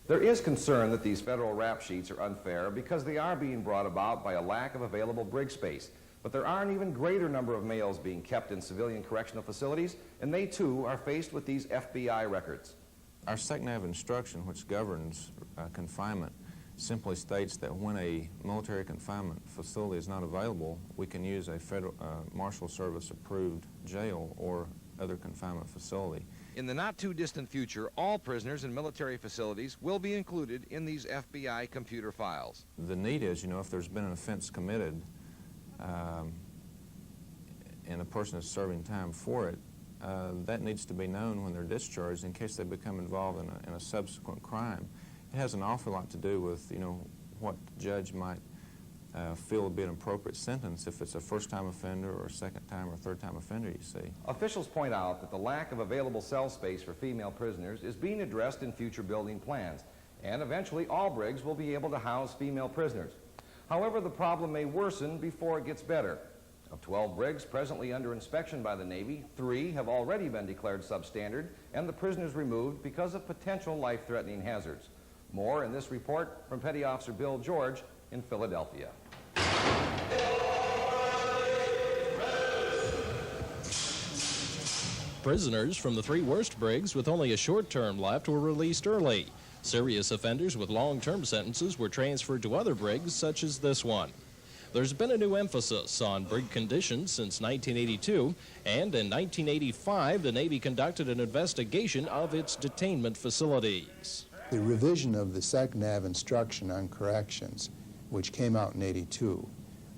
There is concern that these federal rap sheets are unfair because they are being brought about by a lack of available brig space. But there are an even greater number of males being kept in civilian correctional facilities, and they too are faced with these FBI records. Our SECNAV instruction, which governs confinement, simply states that when a military confinement facility is not available, we can use a federal Marshal Service approved jail or other confinement facility. In the not-too-distant future, all prisoners in military facilities will be included in these FBI computer files. The need is, if there's been an offense committed and a person is serving time for it, that needs to be known when they're discharged in case they become involved in a subsequent crime. It has an awful lot to do with, what the judge might feel would be an appropriate sentence if it's a first-time offender or a second-time or third-time offender, you see. Officials point out that the lack of available cell space for female prisoners is being addressed in future building plans, and eventually all brigs will be able to house female prisoners. However, the problem may worsen before it gets better. Of 12 brigs presently under inspection by the Navy, 3 have already been declared substandard and the prisoners removed because of potential life-threatening hazards. More in this report from Petty Officer Bill George in Philadelphia. Prisoners from the 3 worst brigs with only a short term left were released early. Serious offenders with long-term sentences were transferred to other brigs such as this one. There's been a new emphasis on brig conditions since 1982, and in 1985 the Navy conducted an investigation of its detainment facilities. The revision of the SECNAV instruction on corrections, which came out in '82,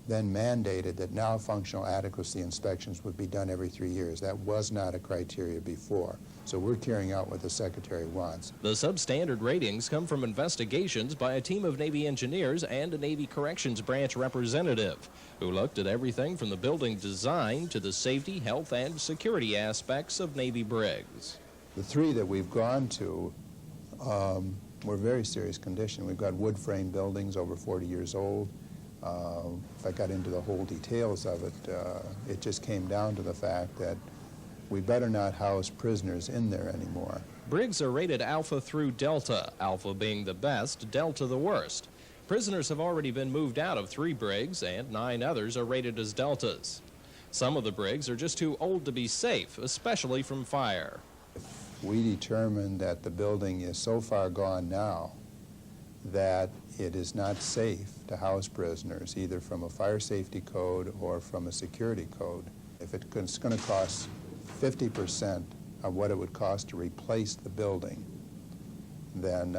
then mandated that now functional adequacy inspections would be done every 3 years. That was not a criteria before. So we're carrying out what the Secretary wants. The substandard ratings come from investigations by a team of Navy engineers and a Navy Corrections Branch representative who looked at everything from the building design to the safety, health, and security aspects of Navy brigs. The 3 that we've gone to were very serious condition. We've got wood frame buildings over 40 years old. If I got into the whole details of it, it just came down to the fact that we better not house prisoners in there anymore. Brigs are rated Alpha through Delta, Alpha being the best, Delta the worst. Prisoners have already been moved out of 3 brigs, and 9 others are rated as Deltas. Some of the brigs are just too old to be safe, especially from fire. If we determine that the building is so far gone now that it is not safe to house prisoners, either from a fire safety code or from a security code, if it's going to cost 50% of what it would cost to replace the building, then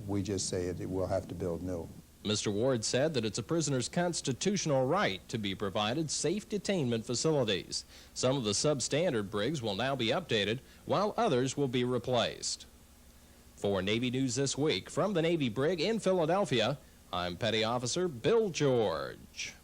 we just say we'll have to build new. Mr. Ward said that it's a prisoner's constitutional right to be provided safe detainment facilities. Some of the substandard brigs will now be updated, while others will be replaced. For Navy News This Week, from the Navy Brig in Philadelphia, I'm Petty Officer Bill George.